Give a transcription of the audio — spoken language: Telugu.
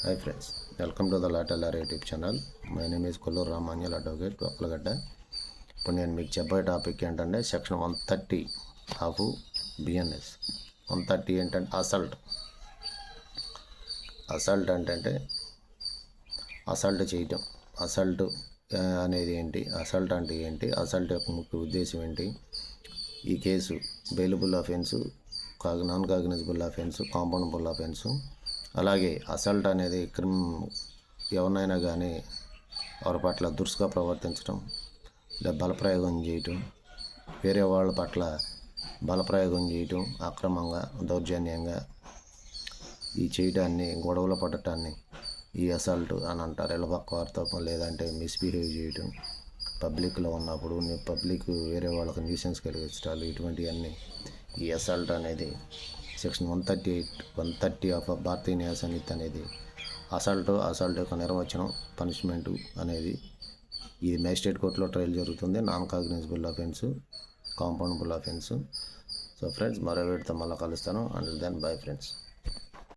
Hi friends, welcome to the Latala YouTube channel. My name is Kollur Ramanyal Advocate, Vakalagada. ఇప్పుడు నేను మీకు చెప్పే టాపిక్ ఏంటంటే సెక్షన్ 130 ఆఫ్ బిఎన్ఎస్. 130 ఏంటంటే అసల్ట్ అంటే అసల్ట్ చేయటం. అసల్ట్ అనేది ఏంటి, అసల్ట్ అంటే ఏంటి, అసల్ట్ యొక్క ముఖ్య ఉద్దేశం ఏంటి, ఈ case bailable offence, non cognizable offence, compoundable offence. అలాగే అసల్ట్ అనేది ఎవరినైనా కానీ వారి పట్ల దురుసుగా ప్రవర్తించడం, లేదా బలప్రయోగం చేయటం, వేరే వాళ్ళ పట్ల బలప్రయోగం చేయటం, అక్రమంగా దౌర్జన్యంగా ఈ చేయటాన్ని, గొడవలు పడటాన్ని ఈ అసల్ట్ అని అంటారు. ఇళ్ళపక్క వారితో లేదంటే మిస్బిహేవ్ చేయటం, పబ్లిక్లో ఉన్నప్పుడు పబ్లిక్ వేరే వాళ్ళకి న్యూసెన్స్ కలిగించడాలు, ఇటువంటివన్నీ ఈ అసల్ట్ అనేది సెక్షన్ 130 ఆఫ్ భారతీయ న్యాయ సంహిత అనేది అసల్ట్ యొక్క నిర్వచనం, పనిష్మెంటు అనేది. ఇది మేజిస్ట్రేట్ కోర్టులో ట్రయల్ జరుగుతుంది. Non cognizable offence, compoundable offence. So friends, మరో వీడితో మళ్ళీ కలుస్తాను. Until then bye friends.